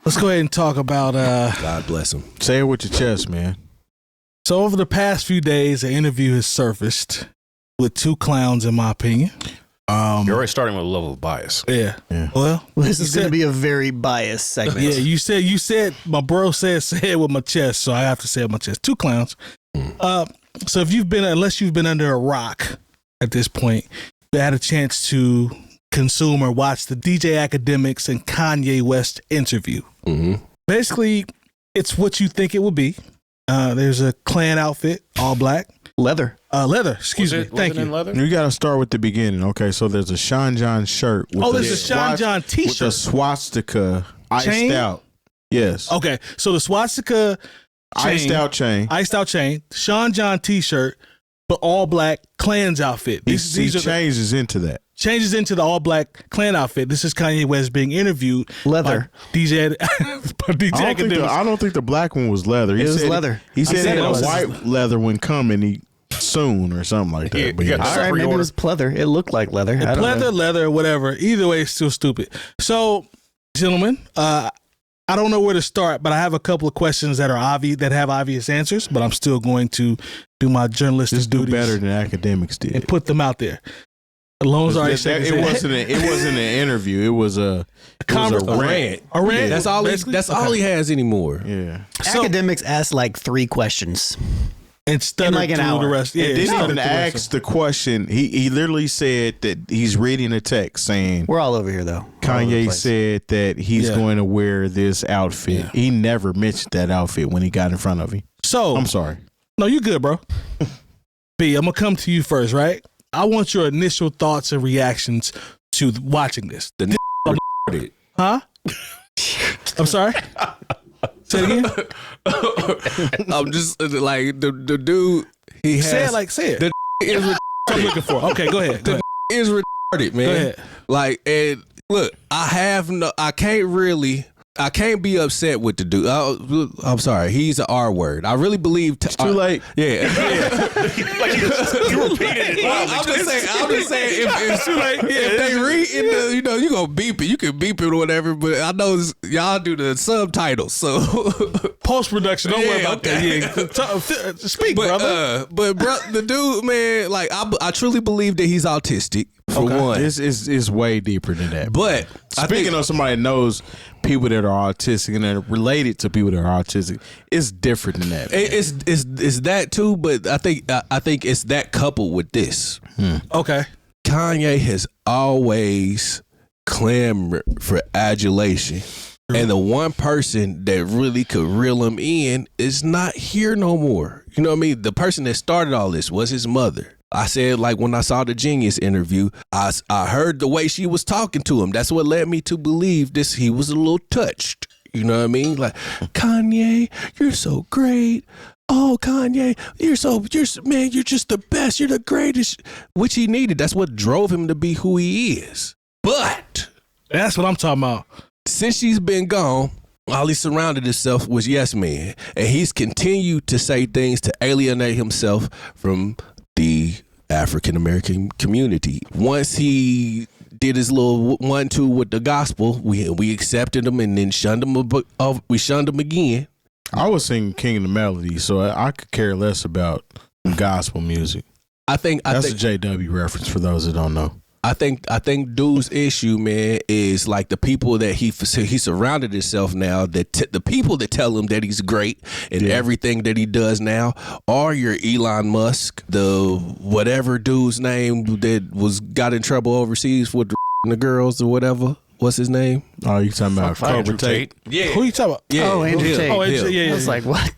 Let's go ahead and talk about. God bless him. Say it with your chest, man. So over the past few days, an interview has surfaced with two clowns, in my opinion. You're already starting with a level of bias. Yeah. Well, this is going to be a very biased segment. Yeah, you said my bro said say it with my chest, so I have to say it with my chest. Two clowns. So if unless you've been under a rock at this point, you had a chance to consume or watch the DJ Akademiks and Kanye West interview. Mm-hmm. Basically, it's what you think it would be. There's a Klan outfit, all black. Leather. Excuse me. Thank you. In leather? You got to start with the beginning. Okay, so there's a Sean John shirt. With There's a Sean John t-shirt. With a swastika iced out. Yes. Okay, so the swastika Iced out chain. Sean John t-shirt, but all black Klan's outfit. He changes into that. Changes into the all black Klan outfit. This is Kanye West being interviewed. Leather. DJ Akademiks. I don't think the black one was leather. It was leather. He said it a was white leather one coming soon or something like that. Yeah, But yeah. All right, maybe it was pleather. It looked like leather. I don't know. Leather, whatever. Either way, it's still stupid. So, gentlemen, I don't know where to start, but I have a couple of questions that are obvious, that have obvious answers, but I'm still going to do my journalistic Just do duties better than Akademiks did. and put them out there. Alone's already said it wasn't an interview. It was a rant. A rant. That's all. That's all he has anymore. Yeah. Akademiks asked like 3 questions. And stuttered like an through hour. the rest. Yeah, He didn't stuttered even through the rest. ask the question. He literally said that he's reading a text saying We're all over here though. Kanye said that he's going to wear this outfit. Yeah. He never mentioned that outfit when he got in front of him. So I'm sorry. No, you good, bro. B, I'm gonna come to you first, right? I want your initial thoughts and reactions to watching this. Huh? I'm sorry. Say it again. I'm just like the dude. He has Say it. The is What I'm looking for. Okay, go ahead. Go ahead. is retarded, man. Go ahead. Like, and look, I can't be upset with the dude. I'm sorry, he's an R word. I really believe It's too late. Yeah. Like you repeated it. I'm just saying, if they read in the, you gonna beep it. You can beep it or whatever. But I know y'all do the subtitles, so Post production. Don't worry about okay. that. Yeah. Speak, brother. But the dude, man, like I truly believe that he's autistic. For one, This is way deeper than that. but Speaking of somebody that knows people that are autistic and that are related to people that are autistic, it's different than that. it's that too. But I think it's that coupled with this. Okay. Kanye has always clamored for adulation. And the one person that really could reel him in is not here no more. You know what I mean? The person that started all this was his mother. I said, like, when I saw the Genius interview, I heard the way she was talking to him. That's what led me to believe this. He was a little touched. You know what I mean? Like, Kanye, you're so great. Oh, Kanye, you're just the best. You're the greatest, which he needed. That's what drove him to be who he is. But That's what I'm talking about. since she's been gone, all he surrounded himself was yes men. And he's continued to say things to alienate himself from the African American community. Once he did his little 1-2 with the gospel, we accepted him and then shunned him. We shunned him again. I was singing King of the Melody, so I could care less about gospel music. That's a JW reference for those that don't know. I think dude's issue, man, is like the people that he surrounded himself now, that the people that tell him that he's great and everything that he does now are your Elon Musk, the whatever dude's name that got in trouble overseas with the girls or whatever. What's his name? Oh, you talking about Cobra Tate? Yeah. Who you talking about? Yeah. Oh, Andrew Tate. Oh, Andrew, yeah. I was like, what?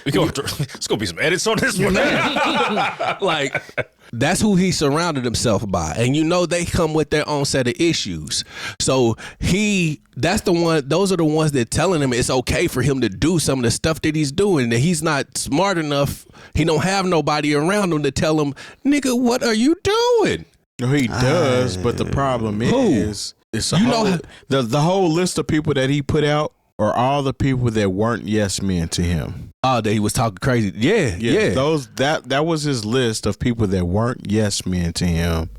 It's gonna be some edits on this one. Like, that's who he surrounded himself by. And they come with their own set of issues. So those are the ones that telling him it's okay for him to do some of the stuff that he's doing, that he's not smart enough. He don't have nobody around him to tell him, nigga, what are you doing? No, he does, but the problem is the whole list of people that he put out are all the people that weren't yes men to him. Oh, that he was talking crazy. Yeah. That was his list of people that weren't yes men to him,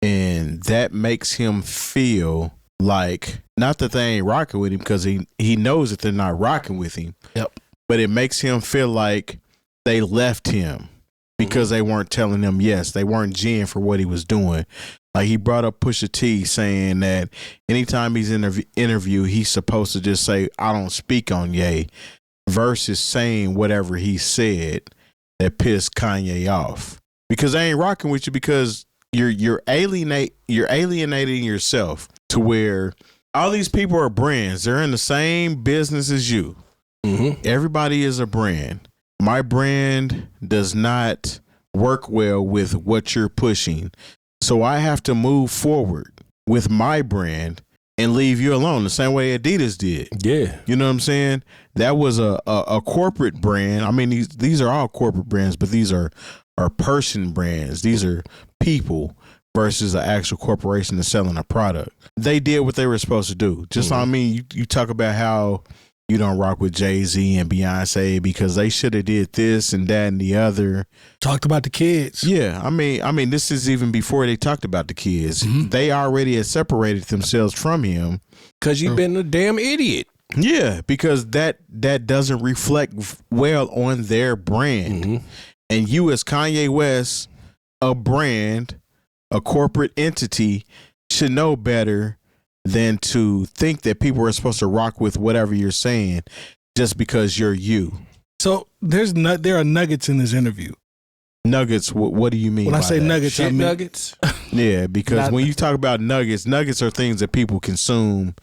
and that makes him feel like, not that they ain't rocking with him, because he knows that they're not rocking with him. Yep. But it makes him feel like they left him because they weren't telling him yes. They weren't geeing for what he was doing. Like, he brought up Pusha T saying that anytime he's in an interview, he's supposed to just say, I don't speak on Ye, versus saying whatever he said that pissed Kanye off. Because they ain't rocking with you, because you're alienating yourself to where all these people are brands. They're in the same business as you. Mm-hmm. Everybody is a brand. My brand does not work well with what you're pushing. So I have to move forward with my brand and leave you alone, the same way Adidas did. Yeah. You know what I'm saying? That was a corporate brand. I mean, these are all corporate brands, but these are person brands. These are people versus an actual corporation that's selling a product. They did what they were supposed to do. Just I mean, you talk about how you don't rock with Jay-Z and Beyonce because they should have did this and that and the other. Talked about the kids. Yeah, I mean, this is even before they talked about the kids. Mm-hmm. They already had separated themselves from him. Because you've been a damn idiot. Yeah, because that doesn't reflect well on their brand. Mm-hmm. And you as Kanye West, a brand, a corporate entity, should know better than to think that people are supposed to rock with whatever you're saying just because you're you. So there are nuggets in this interview. Nuggets, what do you mean? When I say that? nuggets, Shit I mean nuggets. Yeah, because when you talk about nuggets are things that people consume.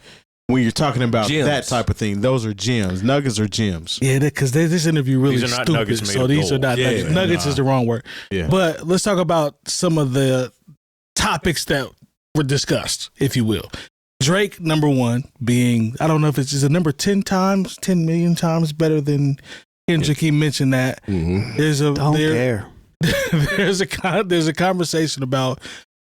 When you're talking about gems. that type of thing, those are gems. Nuggets are gems. Yeah, because this interview really These are not stupid. nuggets made So of these gold. are not nuggets. Yeah, Nuggets is the wrong word. Yeah. But let's talk about some of the topics that were discussed, if you will. Drake, number one, being, I don't know if it's just a number 10 million times better than Kendrick. He mentioned that. Mm-hmm. Don't care. There's a conversation about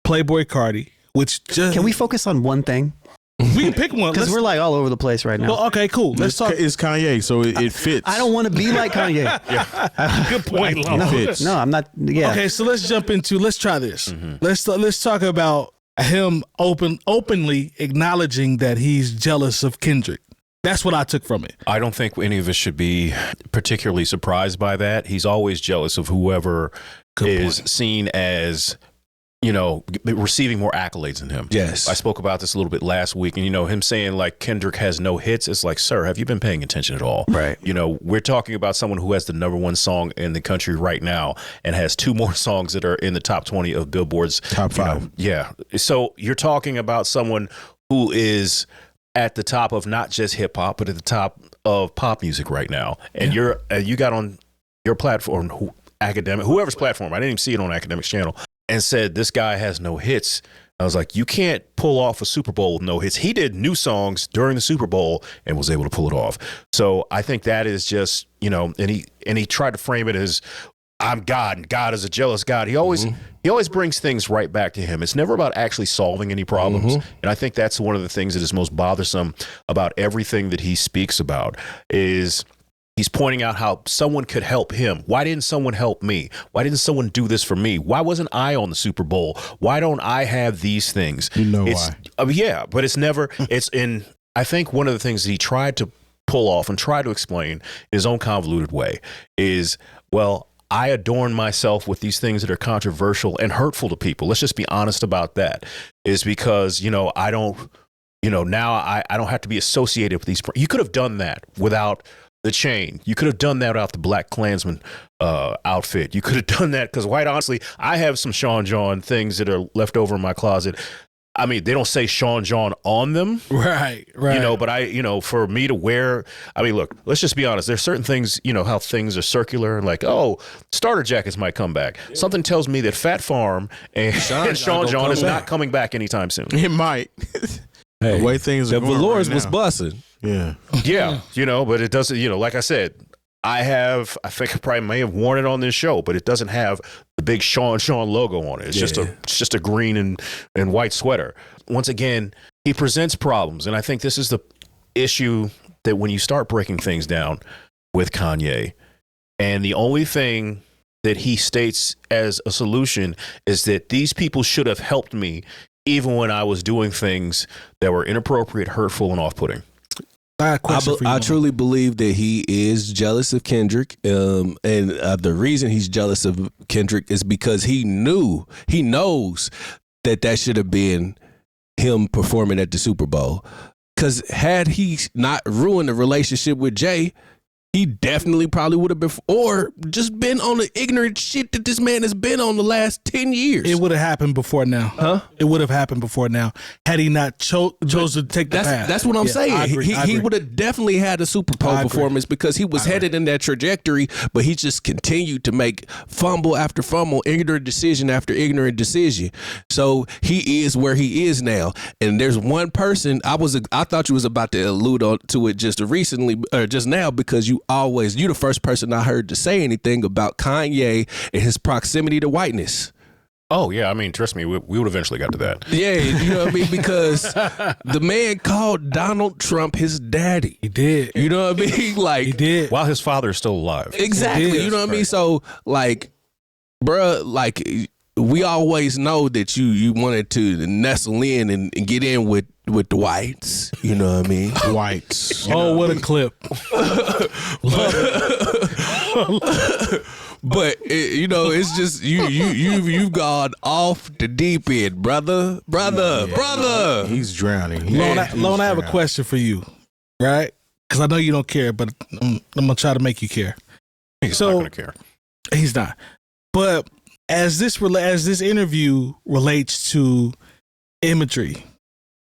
Playboy Cardi, which just... Can we focus on one thing? We can pick one. Because we're like all over the place right now. Well, okay, cool. Let's talk. It's Kanye, so it fits. I don't want to be like Kanye. Good point, Lo. No, I'm not. Yeah. Okay, so let's try this. Mm-hmm. Let's talk about him openly acknowledging that he's jealous of Kendrick. That's what I took from it. I don't think any of us should be particularly surprised by that. He's always jealous of whoever is seen as, receiving more accolades than him. Yes. I spoke about this a little bit last week, and, him saying like Kendrick has no hits. It's like, sir, have you been paying attention at all? Right. We're talking about someone who has the number one song in the country right now and has 2 more songs that are in the top 20 of Billboard's top 5. Yeah. So you're talking about someone who is at the top of not just hip hop, but at the top of pop music right now. And you got on your platform, whoever's platform, I didn't even see it on Akademiks channel, and said this guy has no hits. I was like, you can't pull off a Super Bowl with no hits. He did new songs during the Super Bowl and was able to pull it off. So I think that is just, and he tried to frame it as, I'm God and God is a jealous God. He always brings things right back to him. It's never about actually solving any problems. Mm-hmm. And I think that's one of the things that is most bothersome about everything that he speaks about is he's pointing out how someone could help him. Why didn't someone help me? Why didn't someone do this for me? Why wasn't I on the Super Bowl? Why don't I have these things? Why. Yeah, but it's never, I think one of the things that he tried to pull off and try to explain in his own convoluted way is, well, I adorn myself with these things that are controversial and hurtful to people. Let's just be honest about that. Is because, I don't, now I don't have to be associated with these. You could have done that without the chain. You could have done that without the Black Klansman outfit. You could have done that because, quite honestly, I have some Sean John things that are left over in my closet. I mean, they don't say Sean John on them. Right. But for me to wear, look, let's just be honest. There's certain things, how things are circular and like, starter jackets might come back. Yeah. Something tells me that Fat Farm and Sean John is not coming back anytime soon. It might. Hey, the way things are the going velours right was now. busting. Yeah. Yeah. But it doesn't, like I said, I think I probably may have worn it on this show, but it doesn't have the big Sean logo on it. It's just a green and white sweater. Once again, he presents problems. And I think this is the issue that when you start breaking things down with Kanye, and the only thing that he states as a solution is that these people should have helped me even when I was doing things that were inappropriate, hurtful, and off-putting. I truly believe that he is jealous of Kendrick, and the reason he's jealous of Kendrick is because he knows that should have been him performing at the Super Bowl. Because had he not ruined the relationship with Jay, he definitely probably would have been, or just been on the ignorant shit that this man has been on the last 10 years. It would have happened before now. Huh? It would have happened before now had he not chose to take the path. That's what I'm saying. I agree. He would have definitely had a Super Bowl performance because he was headed in that trajectory, but he just continued to make fumble after fumble, ignorant decision after ignorant decision. So he is where he is now. And there's one person I thought you was about to allude to it just recently or just now, because you the first person I heard to say anything about Kanye and his proximity to whiteness. Oh, yeah. I mean, trust me, we would eventually get to that. Yeah, you know what I mean? Because the man called Donald Trump his daddy. He did. You know what I mean? Like, he did. While his father is still alive. Exactly. You know what I mean? So, like, bruh, like, we always know that you wanted to nestle in and get in with the whites. You know what I mean? Whites. What a clip. But it's just you've gone off the deep end, brother. He's drowning. Lone, I have a question for you, right? Because I know you don't care, but I'm gonna try to make you care. He's not gonna care. He's not. But as this interview relates to imagery,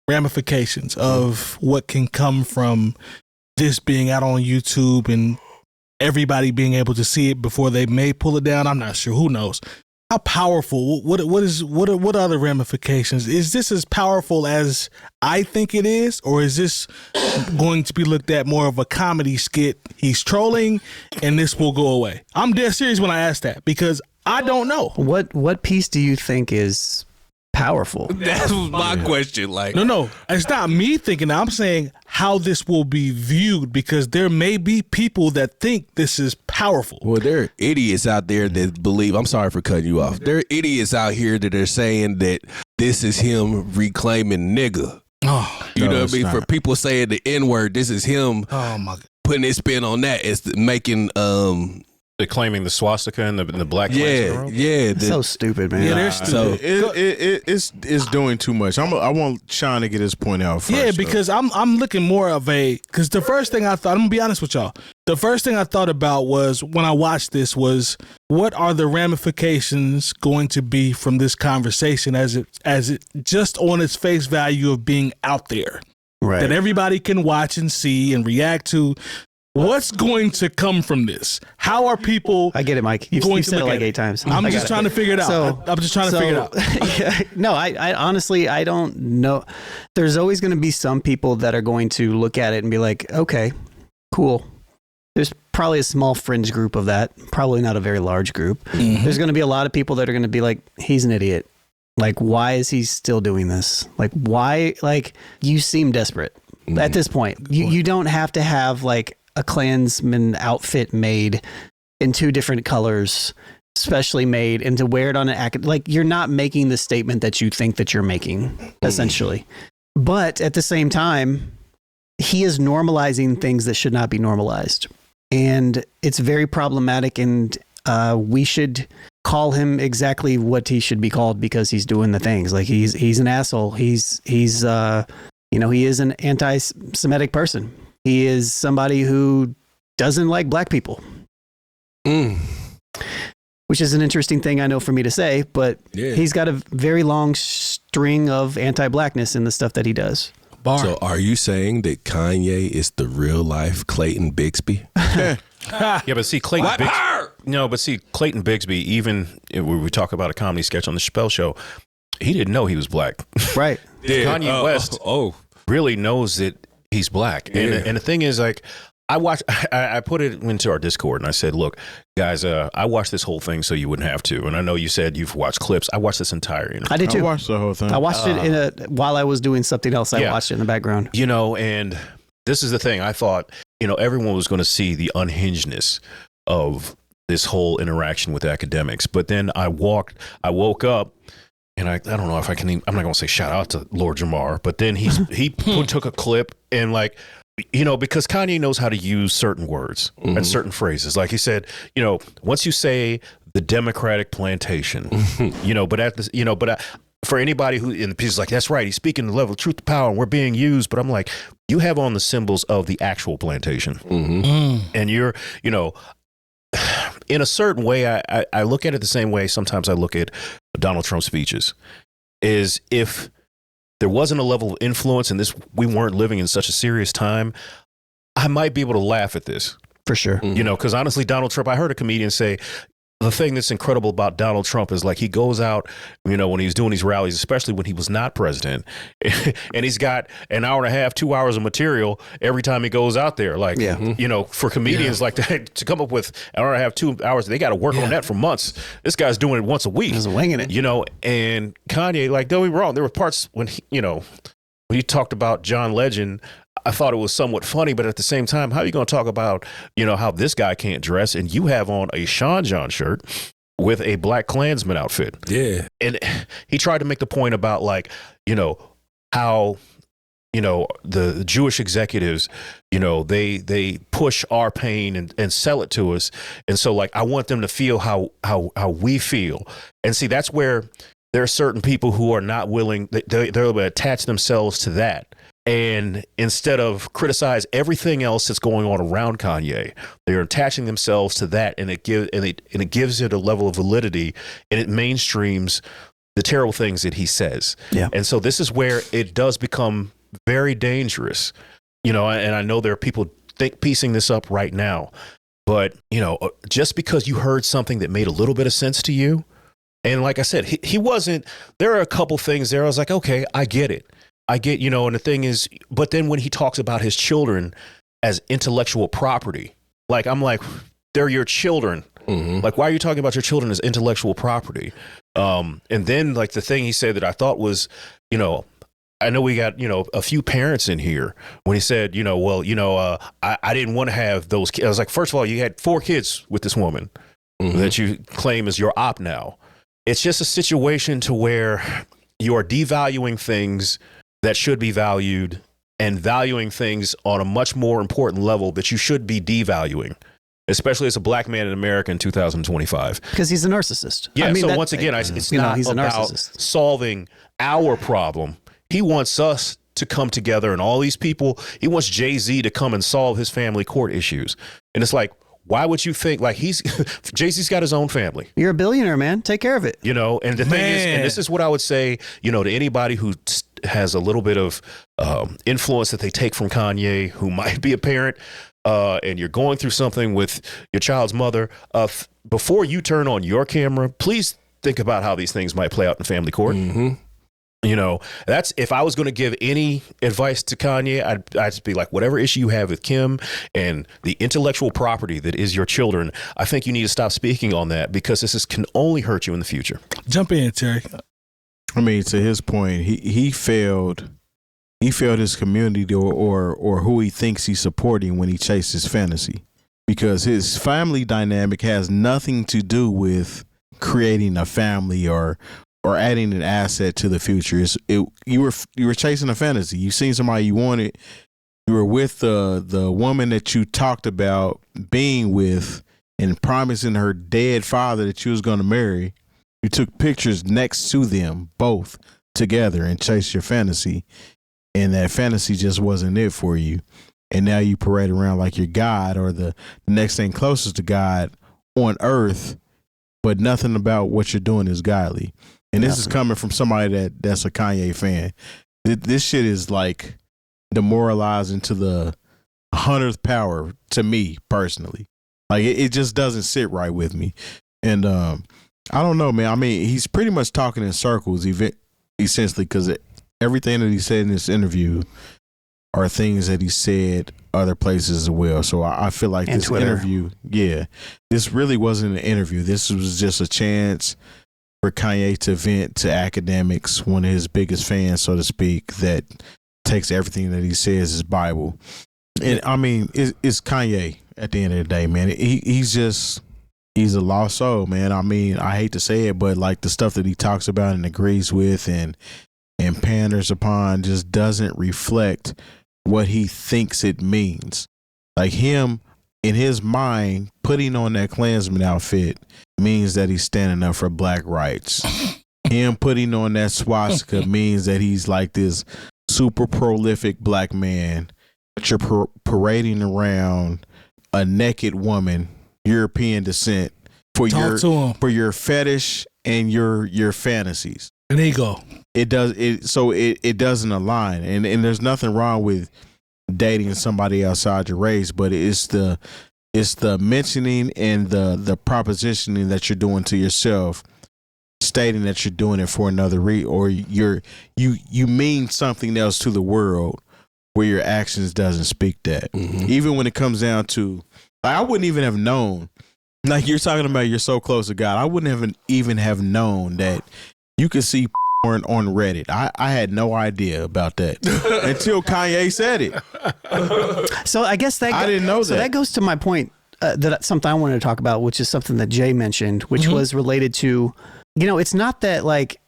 ramifications of what can come from this being out on YouTube and everybody being able to see it before they may pull it down. I'm not sure. Who knows? How powerful? What are the ramifications? Is this as powerful as I think it is, or is this going to be looked at more of a comedy skit? He's trolling, and this will go away. I'm dead serious when I ask that because I don't know. What piece do you think is powerful? That was my question. Like, no, it's not me thinking that. I'm saying how this will be viewed, because there may be people that think this is powerful. Well, there are idiots out there that believe. I'm sorry for cutting you off. There are idiots out here that are saying that this is him reclaiming nigga. Oh, you know what I mean? For people saying the N-word, this is him. Oh my God. Putting his spin on that. It's making They're claiming the swastika and the black flags. Yeah. So stupid, man. Yeah, they're stupid. So It's doing too much. I want Sean to get his point out first. Yeah, because I'm looking more of because the first thing I thought, I'm gonna be honest with y'all. The first thing I thought about was when I watched this was, what are the ramifications going to be from this conversation as it just on its face value of being out there, Right. that everybody can watch and see and react to. What's going to come from this? How are people? I get it, Mike. You've said it like 8 times. I'm just trying to figure it out. I'm just trying to figure it out. Yeah, no, I honestly, I don't know. There's always going to be some people that are going to look at it and be like, okay, cool. There's probably a small fringe group of that. Probably not a very large group. Mm-hmm. There's going to be a lot of people that are going to be like, he's an idiot. Like, why is he still doing this? Like, why? Like, you seem desperate at this point. You don't have to have like a Klansman outfit made in 2 different colors, specially made, and to wear it on an like, you're not making the statement that you think that you're making, essentially. But at the same time, he is normalizing things that should not be normalized, and it's very problematic. And we should call him exactly what he should be called, because he's doing the things. Like, he's an asshole. He's he is an anti-Semitic person. He is somebody who doesn't like black people, which is an interesting thing, I know, for me to say, but he's got a very long string of anti-blackness in the stuff that he does. So are you saying that Kanye is the real life Clayton Bigsby? Yeah, but see, Clayton Bigsby, even when we talk about a comedy sketch on the Chappelle Show, he didn't know he was black. Right. Kanye West really knows that he's black. And the thing is, like, I put it into our Discord and I said, look, guys, I watched this whole thing so you wouldn't have to. And I know you said you've watched clips. I watched this entire interview. I did too. I watched the whole thing. I watched it while I was doing something else. I watched it in the background. You know, and this is the thing. I thought, everyone was going to see the unhingedness of this whole interaction with Akademiks. But then I woke up and I don't know if I can. I'm not going to say shout out to Lord Jamar, but then he took a clip and like, you know, because Kanye knows how to use certain words and certain phrases. Like he said, you know, once you say the Democratic plantation, you know, but at this, you know, but for anybody who in the piece is like, that's right, he's speaking the level of truth to power and we're being used. But I'm like, you have on the symbols of the actual plantation. And you're, you know, in a certain way, I look at it the same way sometimes I look at Donald Trump speeches, is if there wasn't a level of influence and this, we weren't living in such a serious time, I might be able to laugh at this. For sure. You know, because honestly, Donald Trump, I heard a comedian say, the thing that's incredible about Donald Trump is like he goes out, you know, when he's doing these rallies, especially when he was not president, and he's got an hour and a half, 2 hours of material every time he goes out there. Like, you know, for comedians like that to come up with an hour and a half, 2 hours, they got to work on that for months. This guy's doing it once a week. He's winging it. You know, and Kanye, like, don't be wrong, there were parts when he, you know, when he talked about John Legend, I thought it was somewhat funny, but at the same time, how are you going to talk about, you know, how this guy can't dress and you have on a Sean John shirt with a Black Klansman outfit? Yeah. And he tried to make the point about like, you know, how, you know, the Jewish executives, you know, they push our pain and sell it to us. And so like, I want them to feel how we feel. And see, that's where there are certain people who are not willing, they'll attach themselves to that. And instead of criticize everything else that's going on around Kanye, they're attaching themselves to that, and it gives it a level of validity, and it mainstreams the terrible things that he says. Yeah. And so this is where it does become very dangerous, you know. And I know there are people piecing this up right now, but you know, just because you heard something that made a little bit of sense to you, and like I said, he wasn't. There are a couple things there. I was like, okay, I get it. You know, and the thing is, but then when he talks about his children as intellectual property, like, I'm like, they're your children. Like, why are you talking about your children as intellectual property? And then like the thing he said that I thought was, you know, I know we got, you know, a few parents in here when he said, you know, well, you know, I didn't want to have those kids. I was like, first of all, you had 4 kids with this woman that you claim is your op now. It's just a situation to where you are devaluing things that should be valued and valuing things on a much more important level that you should be devaluing, especially as a Black man in America in 2025. Because he's a narcissist. Yeah. I mean, so once again, it's not he's about solving our problem. He wants us to come together, and all these people, he wants Jay-Z to come and solve his family court issues. And it's like, why would you think like Jay-Z's got his own family? You're a billionaire, man. Take care of it. You know, and the thing is, and this is what I would say, you know, to anybody who has a little bit of influence that they take from Kanye, who might be a parent, and you're going through something with your child's mother, before you turn on your camera, please think about how these things might play out in family court. You know, that's, if I was going to give any advice to Kanye, I'd just be like, whatever issue you have with Kim and the intellectual property that is your children, I think you need to stop speaking on that, because this can only hurt you in the future. Jump in, Terry. I mean, to his point, he failed his community or who he thinks he's supporting when he chases fantasy, because his family dynamic has nothing to do with creating a family or adding an asset to the future. You were chasing a fantasy. You seen somebody you wanted. You were with the woman that you talked about being with and promising her dead father that you was going to marry. You took pictures next to them both together and chased your fantasy, and that fantasy just wasn't it for you. And now you parade around like you're God or the next thing closest to God on earth, but nothing about what you're doing is godly. And this is coming from somebody that's a Kanye fan. This shit is like demoralizing to the 100th power to me personally. Like it just doesn't sit right with me. And I don't know, man. I mean, he's pretty much talking in circles essentially, because everything that he said in this interview are things that he said other places as well. So I feel like this interview, this really wasn't an interview. This was just a chance for Kanye to vent to Akademiks, one of his biggest fans, so to speak, that takes everything that he says as Bible. And I mean, it's Kanye at the end of the day, man. He's just he's a lost soul, man. I mean, I hate to say it, but like the stuff that he talks about and agrees with and panders upon just doesn't reflect what he thinks it means. Like him, in his mind, putting on that Klansman outfit means that he's standing up for black rights. Him putting on that swastika means that he's like this super prolific black man. But you're parading around a naked woman, European descent, for your fetish and your fantasies. An ego. It doesn't align, and there's nothing wrong with dating somebody outside your race, but it's the mentioning and the propositioning that you're doing to yourself, stating that you're doing it for another or you mean something else to the world where your actions doesn't speak that. Mm-hmm. Even when it comes down to, like, I wouldn't even have known, like you're talking about, you're so close to God. I wouldn't even have known that you could see porn on Reddit. I had no idea about that until Kanye said it. So I guess I didn't know that. So that goes to my point, that something I wanted to talk about, which is something that Jay mentioned, which was related to, it's not that like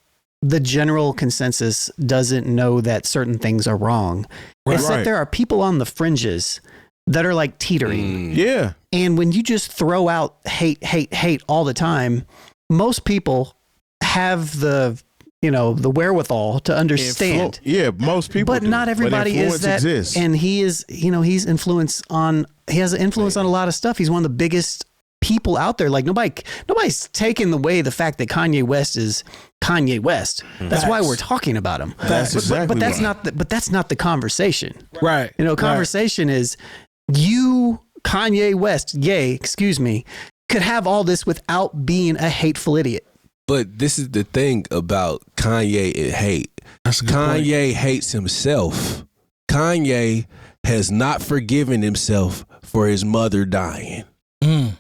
the general consensus doesn't know that certain things are wrong. Right. It's that there are people on the fringes that are like teetering. Yeah. And when you just throw out hate all the time, most people have the wherewithal to understand. Most people but do. not everybody is that. Exists. And he has an influence on a lot of stuff. He's one of the biggest people out there. Like nobody's taken away the fact that Kanye West is Kanye West. That's why we're talking about him. But that's not the conversation. Right. Conversation is you, Kanye West, could have all this without being a hateful idiot. But this is the thing about Kanye and hate. Kanye hates himself. Kanye has not forgiven himself for his mother dying.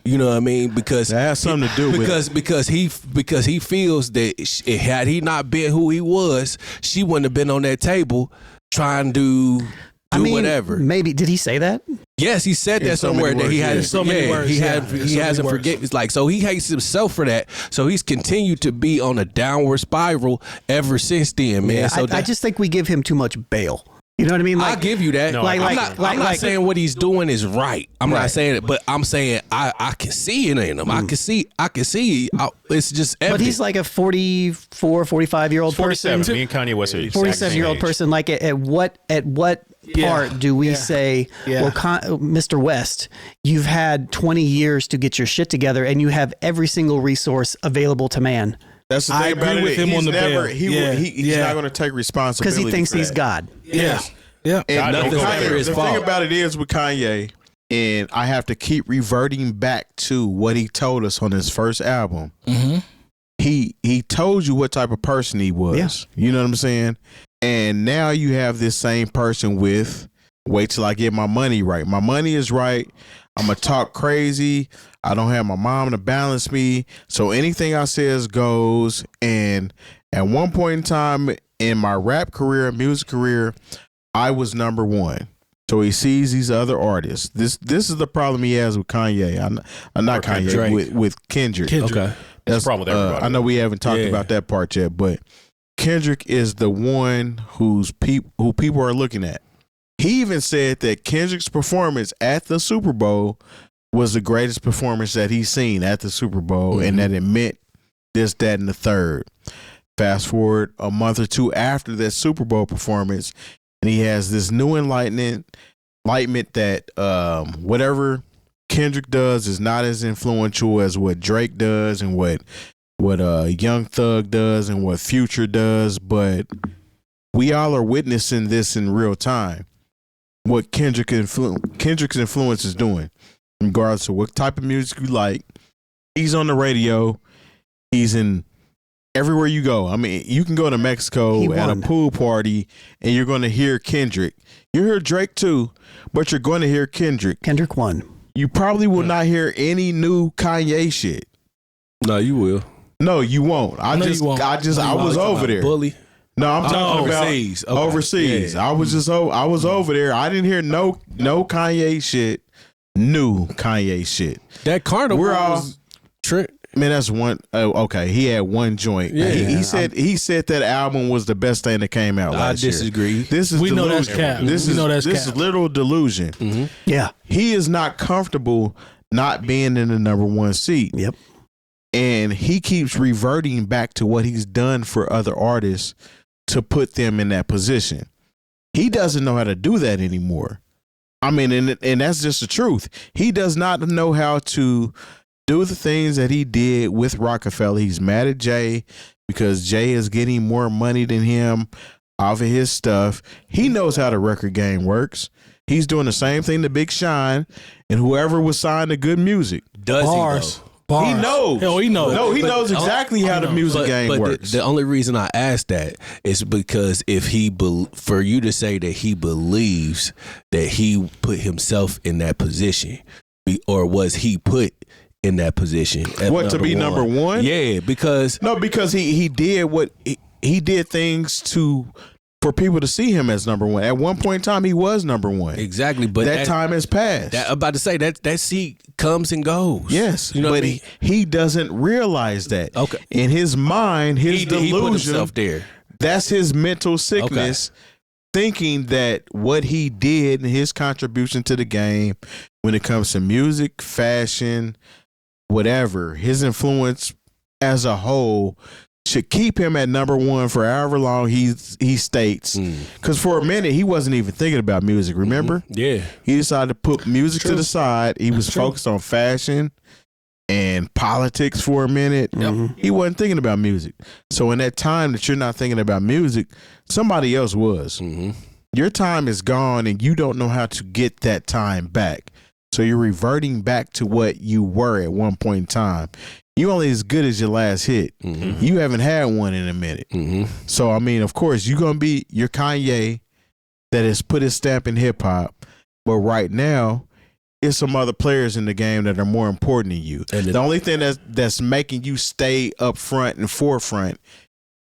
You know what I mean? Because that has something to do with because he feels that had he not been who he was, she wouldn't have been on that table trying to do whatever. Maybe did he say that? Yes, he said that somewhere that he had so many words. He hasn't forget. It's like, so he hates himself for that. So he's continued to be on a downward spiral ever since then, man. Yeah, so I just think we give him too much bail. You know what I mean? I'll give you that. No, I'm not saying what he's doing is right. I'm not saying it, but I'm saying I can see it in him. I can see. It's just evident. But he's like a 44, 45-year-old person. 47. Me and Kanye West are 47-year-old person. Like at what part do we say, well, Mr. West, you've had 20 years to get your shit together and you have every single resource available to man? That's the thing about it. With him on the bail. He's not going to take responsibility because he thinks he's that. God. Yeah. And the thing about it is with Kanye, and I have to keep reverting back to what he told us on his first album. Mm-hmm. He told you what type of person he was. Yeah. You know what I'm saying? And now you have this same person with, wait till I get my money right. My money is right. I'm going to talk crazy. I don't have my mom to balance me. So anything I says goes. And at one point in time in my rap career, music career, I was number one. So he sees these other artists. This is the problem he has with Kanye. I'm not Kanye, with Kendrick. Okay. That's the problem with everybody. I know we haven't talked about that part yet, but Kendrick is the one who people are looking at. He even said that Kendrick's performance at the Super Bowl was the greatest performance that he's seen at the Super Bowl, and that it meant this, that, and the third. Fast forward a month or two after that Super Bowl performance, and he has this new enlightenment that whatever Kendrick does is not as influential as what Drake does and what Young Thug does and what Future does, but we all are witnessing this in real time. What Kendrick's influence is doing, regardless of what type of music you like. He's on the radio. He's in everywhere you go. I mean, you can go to Mexico at a pool party and you're going to hear Kendrick. You hear Drake too, but you're going to hear Kendrick. Kendrick won. You probably will not hear any new Kanye shit. No, you will. No, you won't. I was over there. Bully. No, I'm talking overseas. About overseas. Yeah. I was over there. I didn't hear no Kanye shit. New Kanye shit. That Carnival Trent. Man, that's one. Oh, okay, he had one joint. Yeah. He said that album was the best thing that came out I last year. disagree. This is We know that's delusion. cap. This We is know that's this cap. is literal delusion. Mm-hmm. Yeah. He is not comfortable not being in the number one seat. Yep. And he keeps reverting back to what he's done for other artists to put them in that position. He doesn't know how to do that anymore. I mean, and that's just the truth. He does not know how to do the things that he did with Rockefeller. He's mad at Jay because Jay is getting more money than him off of his stuff. He knows how the record game works. He's doing the same thing to Big Sean and whoever was signed to Good Music. Does Bars. he though? Bars. He knows. Hell, he knows. No, he But- knows exactly how the music game but works. The only reason I asked that is because if for you to say that he believes that he put himself in that position, or was he put in that position? What, to be number one? Yeah, because No, because he did what he did things for people to see him as number one. At one point in time, he was number one. exactly. But that time has passed. I'm about to say that seat comes and goes. Yes, you know but what I mean? he doesn't realize that. Okay. In his mind, his He delusion, put himself there. that's his mental sickness, thinking that what he did and his contribution to the game when it comes to music, fashion, whatever, his influence as a whole should keep him at number one for however long he states. Because for a minute, he wasn't even thinking about music, remember? Yeah. He decided to put music to True. the side. He was true. focused on fashion and politics for a minute. He wasn't thinking about music. So in that time that you're not thinking about music, somebody else was. Mm-hmm. Your time is gone and you don't know how to get that time back. So you're reverting back to what you were at one point in time. You only as good as your last hit. Mm-hmm. You haven't had one in a minute. Mm-hmm. So I mean, of course, you're Kanye that has put his stamp in hip hop, but right now, it's some other players in the game that are more important than you. And the only thing that's making you stay up front and forefront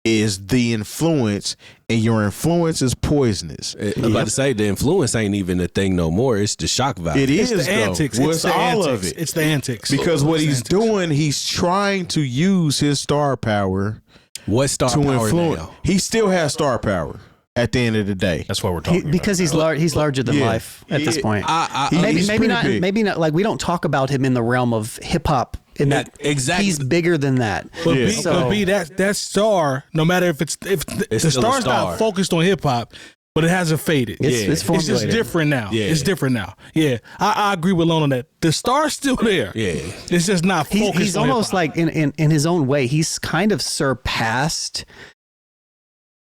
is the influence, and your influence is poisonous. I'm about to say the influence ain't even a thing no more. It's the shock value. It is It's the though. antics. Well, It's it's the all antics. of it. It's the antics. Because what It's the he's antics. doing, he's trying to use his star power What star to power influence. now? He still has star power at the end of the day. That's what we're talking about. Because he's he's larger than Yeah. life at this point. He's maybe pretty not. big. Maybe not. Like we don't talk about him in the realm of hip hop. In that, Exactly. he's bigger than that. But Yeah. B, that star, no matter if the still a star's star. not focused on hip hop, but it hasn't faded. It's Yeah. it's It's just formulated. different now. Yeah. It's different now. Yeah, I agree with Lone on that. The star's still there. Yeah. It's just not focused. He's on almost hip-hop. like in his own way. He's kind of surpassed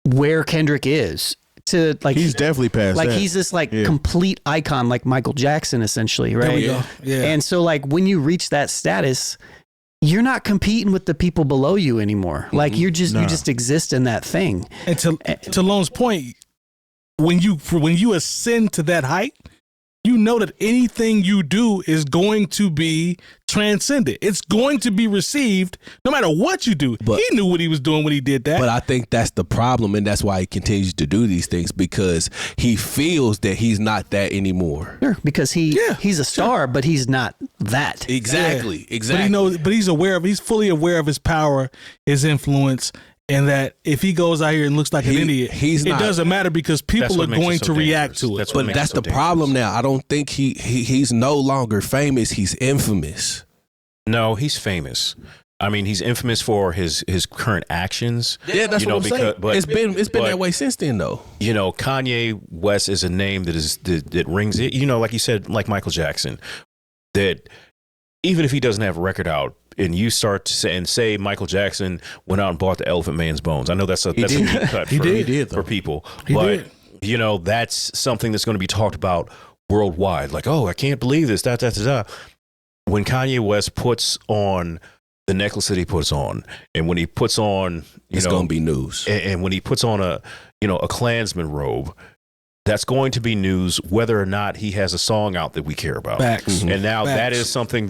where Kendrick is. To like He's definitely past like that. he's this like Yeah. complete icon, like Michael Jackson, essentially, right? There we go. Yeah. And so, like, when you reach that status, you're not competing with the people below you anymore. Like, you just exist in that thing. And to Lone's point, when you ascend to that height, you know that anything you do is going to be transcended. It's going to be received no matter what you do. But- he knew what he was doing when he did that. But I think that's the problem, and that's why he continues to do these things, because he feels that he's not that anymore. Sure, because he's a star, but he's not that. Exactly. But Exactly. he's fully aware of his power, his influence, and that if he goes out here and looks like an idiot, he's it not. doesn't matter because That's people are what makes it going so to react dangerous. to it. That's what But makes that's it so the problem dangerous. now. I don't think he's no longer famous. He's infamous. No, he's famous. I mean, he's infamous for his current actions. Yeah, that's You know, what I'm saying. because- but- It's been but- that way since then, though. You know, Kanye West is a name that rings it. You know, like you said, like Michael Jackson, that even if he doesn't have a record out, and you start to say Michael Jackson went out and bought the Elephant Man's bones. I know that's a deep cut for people, but you know that's something that's going to be talked about worldwide. Like, oh, I can't believe this. When Kanye West puts on the necklace that he puts on, and when he puts on, It's going to be news. and when he puts on a Klansman robe, that's going to be news whether or not he has a song out that we care about. Facts. And now that Facts. is something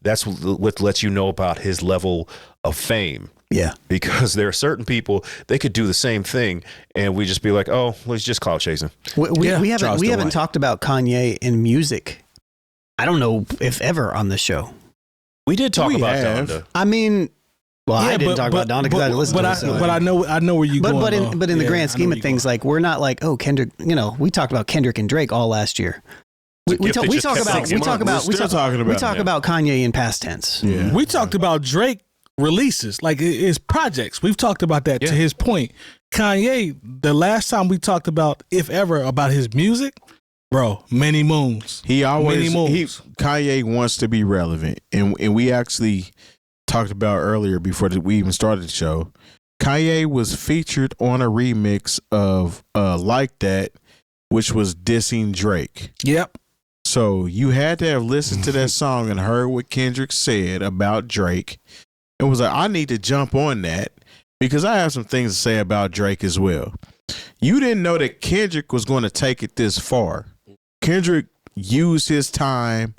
that's what lets you know about his level of fame. Yeah. Because there are certain people, they could do the same thing and we just be like, oh, let's just clout chasing. We haven't Charles Delight. talked about Kanye in music. I don't know if ever on the show. We did talk about have. Donda. I mean, well, Yeah, I didn't talk about Donda because I listened to it. So. But I know where you going. But in the Yeah, grand I know scheme where of you things, going. like we're not like, oh, Kendrick. You know, we talked about Kendrick and Drake all last year. We talk about Kanye in past tense. Yeah. We talked about Drake releases, like his projects. We've talked about that. To his point, Kanye. The last time we talked about, if ever, about his music, bro, many moons. He always Many moons. Kanye wants to be relevant, and we actually talked about earlier before we even started the show. Kanye was featured on a remix of Like That, which was dissing Drake. Yep. So you had to have listened to that song and heard what Kendrick said about Drake, and was like, I need to jump on that because I have some things to say about Drake as well. You didn't know that Kendrick was going to take it this far. Kendrick used his time,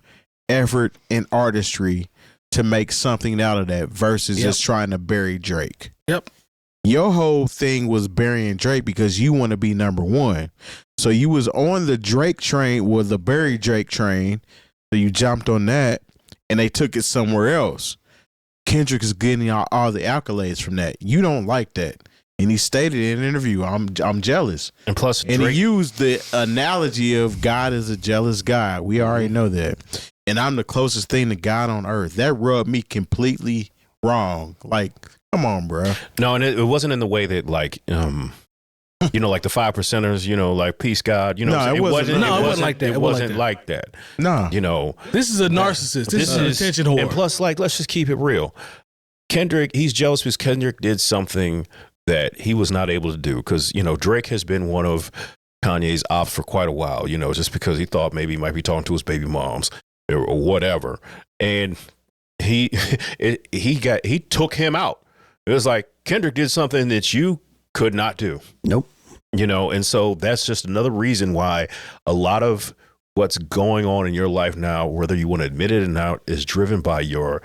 effort, and artistry to make something out of that versus just trying to bury Drake. Yep. Your whole thing was burying Drake because you want to be number one. So you was on the Drake train or the bury Drake train. So you jumped on that and they took it somewhere else. Kendrick is getting all the accolades from that. You don't like that. And he stated in an interview, I'm jealous. And plus, And Drake, he used the analogy of God is a jealous God. We already know that. And I'm the closest thing to God on earth. That rubbed me completely wrong. Like, come on, bro. no, and it wasn't in the way that like, you know, like the 5%ers, you know, like peace God, you know, No, it wasn't like that. It wasn't like that. Nah. You know, This is a narcissist. This is an attention whore. And plus, like, let's just keep it real. Kendrick, he's jealous because Kendrick did something that he was not able to do. Because, you know, Drake has been one of Kanye's ops for quite a while, you know, just because he thought maybe he might be talking to his baby moms or whatever. And he took him out. It was like Kendrick did something that you could not do. Nope. You know, and so that's just another reason why a lot of what's going on in your life now, whether you want to admit it or not, is driven by your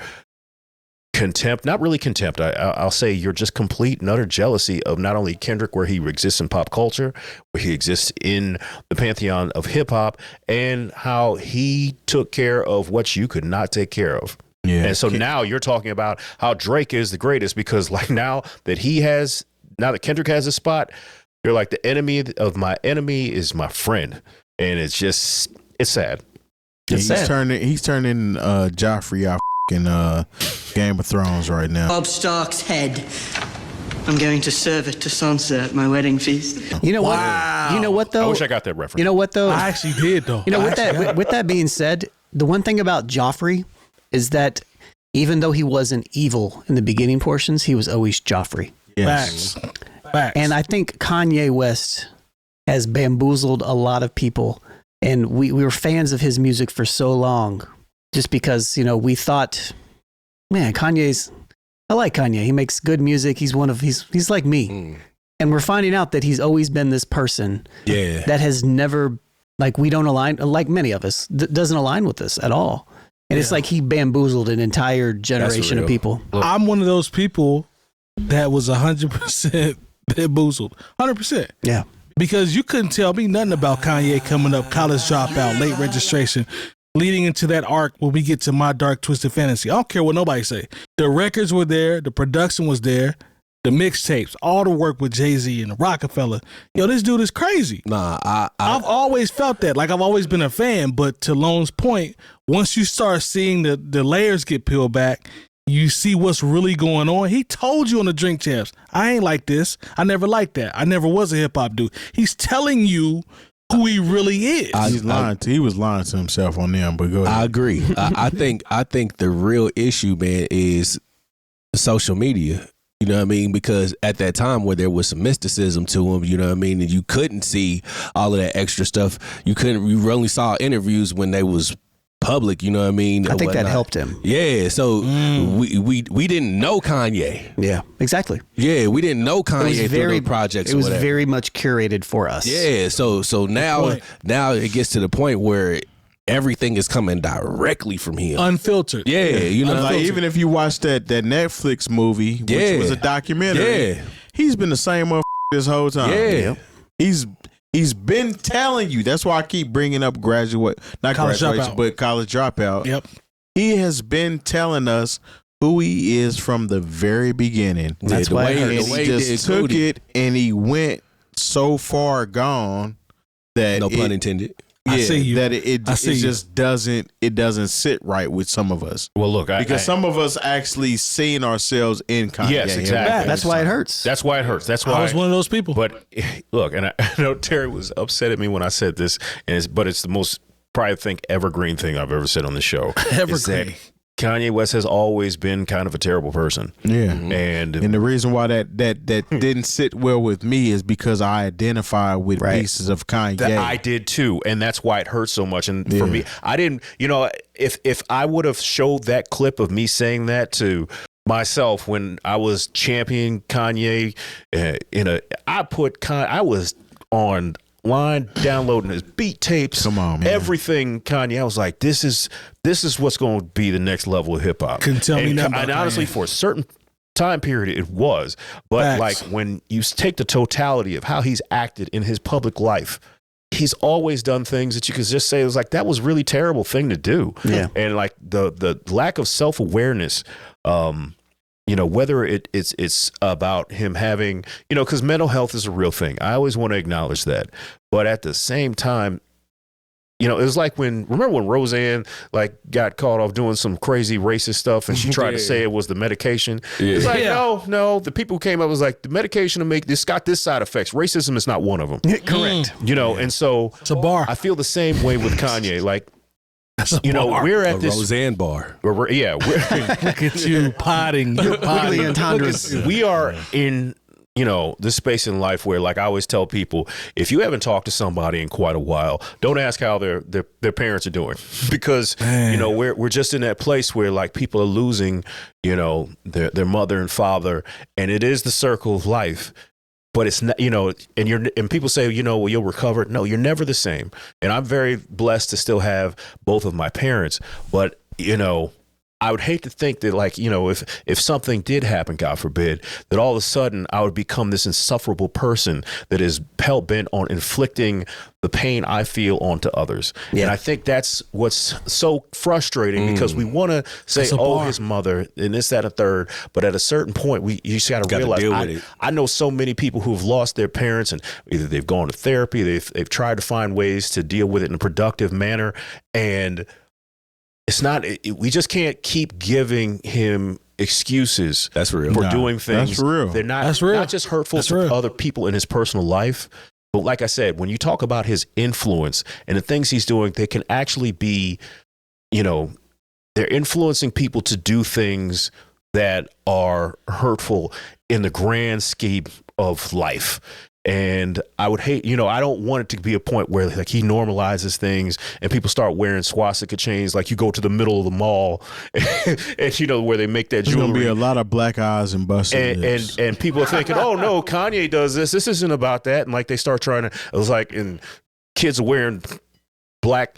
contempt, not really contempt. I'll say you're just complete and utter jealousy of not only Kendrick, where he exists in pop culture, where he exists in the pantheon of hip hop, and how he took care of what you could not take care of. Yeah. And so now you're talking about how Drake is the greatest because like now that Kendrick has a spot, you're like the enemy of my enemy is my friend. And it's sad. He's turning Joffrey out in Game of Thrones right now. Bob Stark's head. I'm going to serve it to Sansa at my wedding feast. You know what? Wow. You know what though? I wish I got that reference. You know what though? I actually did though. You know, with that being said, the one thing about Joffrey is that even though he wasn't evil in the beginning portions, he was always Joffrey. Yes. Facts. And I think Kanye West has bamboozled a lot of people. And we were fans of his music for so long just because, you know, we thought, man, I like Kanye. He makes good music. He's like me. And we're finding out that he's always been this person that has never, like, we don't align, like many of us, doesn't align with us at all. And it's like he bamboozled an entire generation of people. I'm one of those people that was 100% bamboozled. 100%. Yeah. Because you couldn't tell me nothing about Kanye coming up, college dropout, late registration, leading into that arc when we get to My Dark Twisted Fantasy. I don't care what nobody say. The records were there. The production was there. The mixtapes, all the work with Jay-Z and Rockefeller. Yo, this dude is crazy. Nah, I've always felt that. Like, I've always been a fan. But to Lone's point, once you start seeing the layers get peeled back, you see what's really going on. He told you on the Drink Champs, I ain't like this. I never liked that. I never was a hip-hop dude. He's telling you who he really is. He was lying to himself on them, but go ahead. I agree. I think the real issue, man, is social media. You know what I mean? Because at that time where there was some mysticism to him, you know what I mean, and you couldn't see all of that extra stuff. You only saw interviews when they was public, you know what I mean? I think that helped him. Yeah, so we didn't know Kanye. Yeah, exactly. Yeah, we didn't know Kanye through the projects. It was or whatever. very much curated for us. Yeah, so now it gets to the point where everything is coming directly from him. Unfiltered. Yeah, you know, like, even if you watch that Netflix movie, which was a documentary, he's been the same motherfucker this whole time. Yeah. He's been telling you. That's why I keep bringing up college dropout. Yep. He has been telling us who he is from the very beginning. That's why it hurts. And he just took it and he went so far gone that No pun intended. I see you. that it see you. just doesn't sit right with some of us. Well, look, Because some of us actually seeing ourselves in Kanye. Yes, exactly. That's why it hurts. That's why it hurts. That's why I was one of those people. But look, and I know Terry was upset at me when I said this, but it's the most probably evergreen thing I've ever said on the show. Evergreen. Is that Kanye West has always been kind of a terrible person. Yeah. And the reason why that didn't sit well with me is because I identify with pieces of Kanye. that I did too, and that's why it hurts so much. And for me, I didn't, if I would have showed that clip of me saying that to myself when I was championing Kanye, I was online downloading his beat tapes. Come on, man. Everything Kanye. I was like, this is what's going to be the next level of hip hop. Couldn't tell me nothing about And honestly, Kanye. for a certain time period, it was. But Facts. like when you take the totality of how he's acted in his public life, he's always done things that you could just say it was like that was really terrible thing to do. Yeah. And like the lack of self-awareness, whether it's about him having, because mental health is a real thing. I always want to acknowledge that. But at the same time, it was like remember when Roseanne got caught off doing some crazy racist stuff and she tried to say it was the medication. It's like, no, the people who came up was like, the medication to make this got this side effects. Racism is not one of them. Correct. And so It's a bar. I feel the same way with Kanye. Like, That's a bar. we're A at this. Roseanne bar. We're Look at you potting. You're potting. entendres. We are in this space in life where, like I always tell people, if you haven't talked to somebody in quite a while, don't ask how their parents are doing, because we're just in that place where like people are losing their mother and father, and it is the circle of life. But it's not, and people say, well, you'll recover. No, you're never the same. And I'm very blessed to still have both of my parents. But, I would hate to think that, like, if something did happen, God forbid, that all of a sudden I would become this insufferable person that is hell-bent on inflicting the pain I feel onto others. Yeah. And I think that's what's so frustrating, because we want to say, It's a bar. his mother, and this, that, and a third. But at a certain point, you just got to Gotta realize, deal with it. I know so many people who've lost their parents, and either they've gone to therapy, they've tried to find ways to deal with it in a productive manner, and it's not. We just can't keep giving him excuses. That's real. For Nah, doing things. that's real. They're not. That's real. Not just hurtful That's to real. other people in his personal life, but like I said, when you talk about his influence and the things he's doing, they can actually be, they're influencing people to do things that are hurtful in the grand scheme of life. And I would hate, I don't want it to be a point where like he normalizes things and people start wearing swastika chains. Like you go to the middle of the mall and where they make that There's going to jewelry. be a lot of black eyes and busted lips. And people are thinking, oh no, Kanye does this. This isn't about that. And like they start trying to, it was like, and kids are wearing black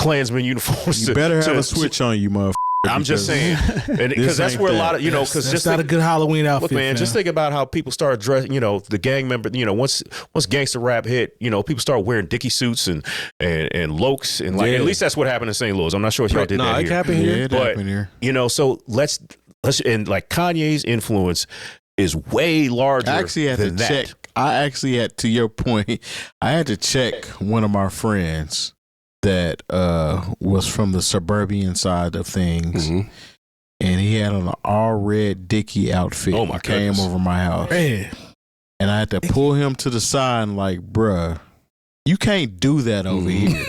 Klansman uniforms. You better have a switch on you, motherfucker. I'm just saying, because that's ain't where a that. lot of, because That's just not a good Halloween outfit, look, man, just think about how people start dressing, the gang member, once gangster rap hit, people start wearing Dickie suits and lokes, and like, Yeah. at least that's what happened in St. Louis. I'm not sure if y'all did that it here. happened here. Yeah, it But, happened here. So let's, and like Kanye's influence is way larger I actually had to than that. check. I actually had, to your point, I had to check one of my friends that was from the suburban side of things. Mhm. And he had on an all red Dickie outfit. Oh, my He came goodness. over my house. Man, And I had to pull him to the side and like, bruh, you can't do that over here.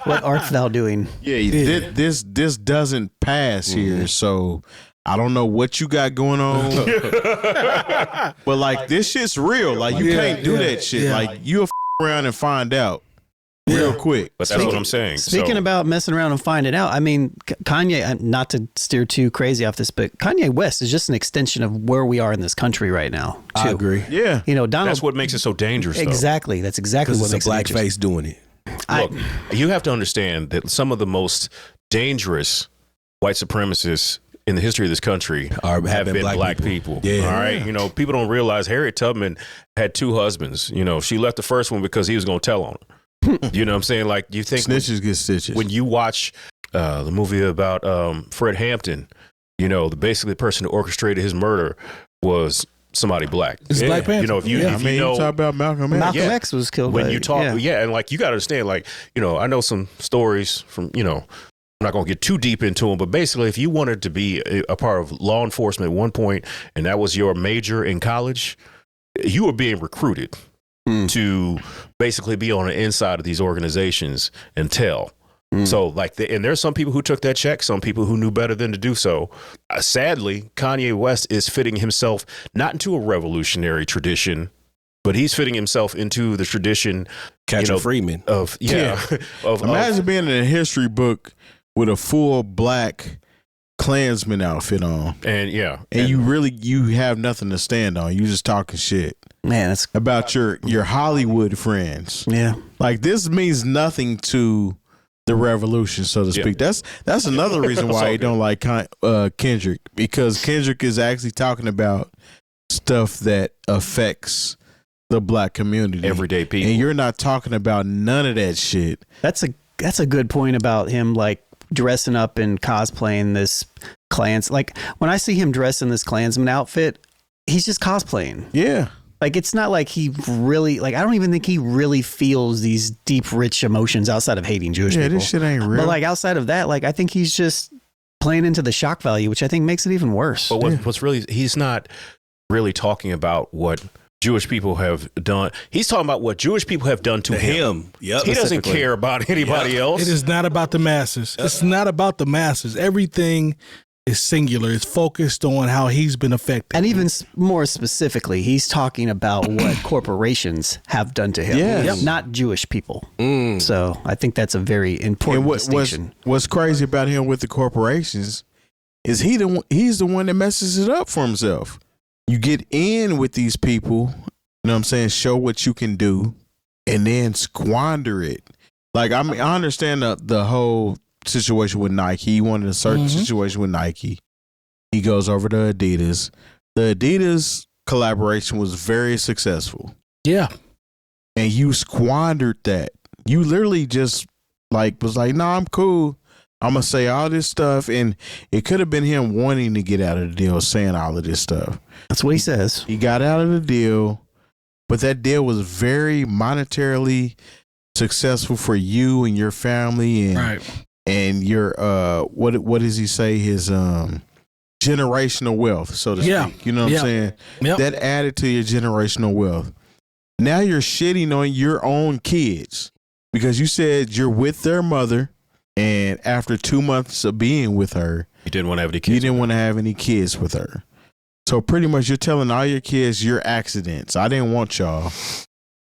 What art thou doing? Yeah, this doesn't pass here. So I don't know what you got going on. But like this shit's real. Like you can't do that shit. Like you'll around and find out real quick. But that's what I'm saying. Speaking So- about messing around and finding out, I mean, Kanye, not to steer too crazy off this, but Kanye West is just an extension of where we are in this country right now, too. I agree. Yeah. Donald. that's what makes it so dangerous, though. Exactly. That's exactly Because what it's a makes it black dangerous. face doing it. Look, you have to understand that some of the most dangerous white supremacists in the history of this country have been black people. Yeah. All right. People don't realize Harriet Tubman had 2 husbands. She left the first one because he was going to tell on her. You know what I'm saying? Like, you think Snitches get stitches. when you watch the movie about Fred Hampton. You know, basically the person who orchestrated his murder was somebody black. It's Black Panther. You know, if you you know, talk about Malcolm X. Malcolm X was killed. when by, you talk, and like you got to understand, like, you know, I know some stories from, you know, I'm not going to get too deep into them, but basically, if you wanted to be a part of law enforcement at one point, and that was your major in college, you were being recruited to basically be on the inside of these organizations and tell. So like, and there's some people who took that check, some people who knew better than to do so. Sadly, Kanye West is fitting himself not into a revolutionary tradition, but he's fitting himself into the tradition, Catcher Freeman of Imagine being in a history book with a full black Klansman outfit on, and you have nothing to stand on. You just talking shit, man. That's about your Hollywood friends. yeah. Like, this means nothing to the revolution, so to speak. That's another reason why I don't like Kendrick, because Kendrick is actually talking about stuff that affects the black community, everyday people, and you're not talking about none of that shit. That's a good point about him, like dressing up and cosplaying this Klans. Like, when I see him dressed in this Klansman outfit, he's just cosplaying. Yeah. Like, it's not like he really, like, I don't even think he really feels these deep, rich emotions outside of hating Jewish people. This shit ain't real. But like, outside of that, like, I think he's just playing into the shock value, which I think makes it even worse. But what's really, he's not really talking about what Jewish people have done. He's talking about what Jewish people have done to him. Yep. He doesn't care about anybody else. It is not about the masses. It's not about the masses. Everything is singular. It's focused on how he's been affected. And even more specifically, he's talking about what corporations have done to him, not Jewish people. So I think that's a very important distinction. What's crazy about him with the corporations is he's the one that messes it up for himself. You get in with these people, you know what I'm saying, show what you can do, and then squander it. Like, I mean, I understand the whole situation with Nike. He wanted a certain situation with Nike. He goes over to Adidas. The Adidas collaboration was very successful. Yeah. And you squandered that. You literally just was like, nah, I'm cool. I'm going to say all this stuff. And it could have been him wanting to get out of the deal, saying all of this stuff. That's what he says. He got out of the deal, but that deal was very monetarily successful for you and your family, and your what does he say, his generational wealth, so to speak. You know what I'm saying? Yep. That added to your generational wealth. Now you're shitting on your own kids because you said you're with their mother, and after 2 months of being with her, You didn't want to have any kids. you didn't want to have any kids with her. So pretty much you're telling all your kids you're accidents. I didn't want y'all.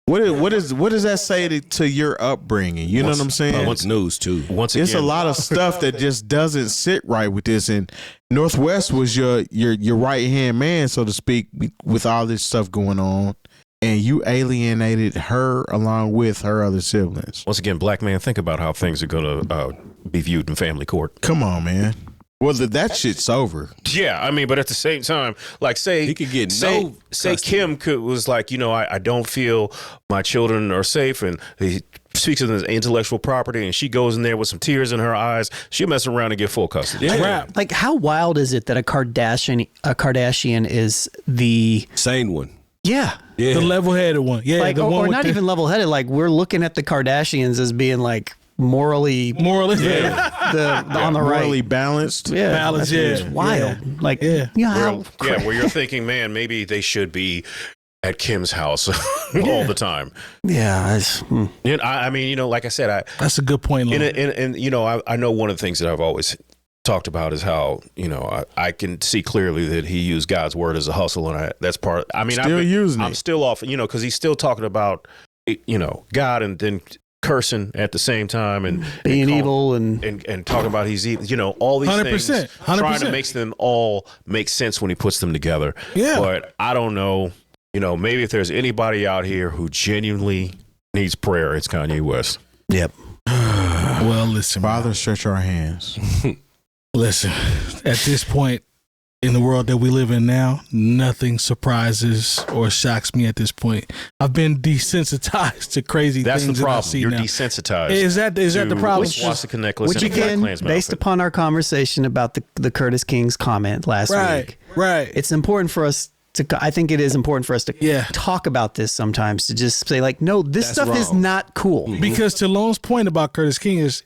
What does that say to your upbringing? You know what I'm saying? What's news too? Once again, It's a lot of stuff that just doesn't sit right with this. And Northwest was your right hand man, so to speak, with all this stuff going on, and you alienated her along with her other siblings. Once again, black man, think about how things are going to be viewed in family court. Come on, man. Well, that shit's over. Yeah, I mean, but at the same time, like, say He could get say no Kim was like, you know, I don't feel my children are safe, and he speaks of his intellectual property, and she goes in there with some tears in her eyes. She'll mess around and get full custody. Yeah. Like, how wild is it that a Kardashian is the Sane one. yeah. Yeah. The level-headed one. Yeah. Like, the one or with not even level-headed. Like, we're looking at the Kardashians as being like morally on the Morally right. balanced. Yeah, Balance, that's yeah. wild. Yeah. Like, Yeah. you know how Where you're thinking, man, maybe they should be at Kim's house all the time. yeah. You know, I mean, you know, like I said, That's a good point, Lon. and you know, I know one of the things that I've always talked about is how, you know, I can see clearly that he used God's word as a hustle, and that's part. I mean, I'm still off, you know, because he's still talking about, you know, God, and then cursing at the same time, and being evil, and talking about he's evil, you know, all these 100%, things, 100%. trying to make them all make sense when he puts them together. Yeah. But I don't know, you know, maybe if there's anybody out here who genuinely needs prayer, it's Kanye West. yep. Well, listen, Father, stretch our hands. listen. At this point, in the world that we live in now, nothing surprises or shocks me at this point. I've been desensitized to crazy That's things. the problem. That I see You're now. desensitized. Is that the problem? Swastika necklace Which and a Black again, Klansman based outfit. upon our conversation about the Curtis King's comment last week, Right. it's important for us to. I think it is important for us to Yeah. talk about this sometimes. To just say like, no, this stuff is wrong. not cool. Because to Lone's point about Curtis King is,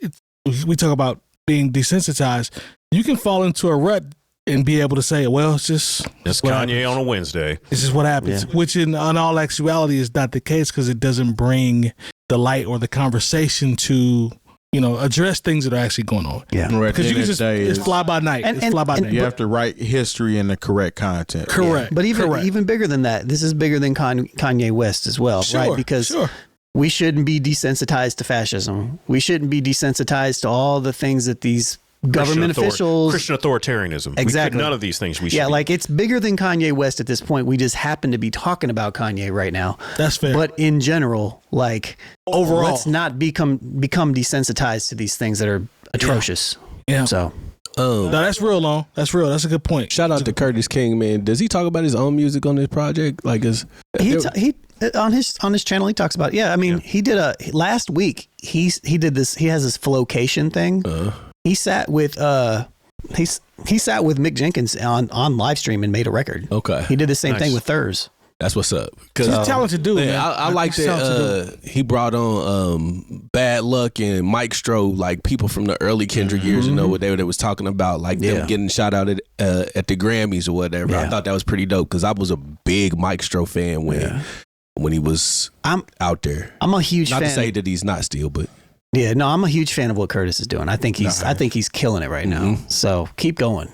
we talk about being desensitized. You can fall into a rut and be able to say, well, it's just It's what Kanye happens. on a Wednesday. It's just what happens, which in all actuality is not the case because it doesn't bring the light or the conversation to, address things that are actually going on. Yeah. Right, Because you can it's fly by night. And- It's fly by and- night. you have to write history in the correct content. Correct. But Correct. even bigger than that, this is bigger than Kanye West as well, right? Because we shouldn't be desensitized to fascism. We shouldn't be desensitized to all the things that these government officials. Christian authoritarianism. Exactly. None of these things we should. Yeah, be. like it's bigger than Kanye West at this point. We just happen to be talking about Kanye right now. That's fair. But in general, like Overall. let's not become desensitized to these things that are atrocious. Yeah. So No, that's real, Long. That's real. That's a good point. Shout out to Curtis King, man. Does he talk about his own music on this project? Like, he on his channel he talks about. Yeah, I mean, he did last week. He did this. He has this flowcation thing. He sat with he sat with Mick Jenkins on live stream and made a record. Okay. He did the same Nice. thing with Thurs. That's what's up. He's a talented dude, man. Yeah, I like He's a talented that he brought on Bad Luck and Mike Stroh, like people from the early Kendrick years, what they was talking about, like them getting shot out at the Grammys or whatever. I thought that was pretty dope because I was a big Mike Stroh fan when he was out there. I'm a huge Not fan. to say that he's not still, but Yeah, no, I'm a huge fan of what Curtis is doing. I think he's killing it right now. So keep going.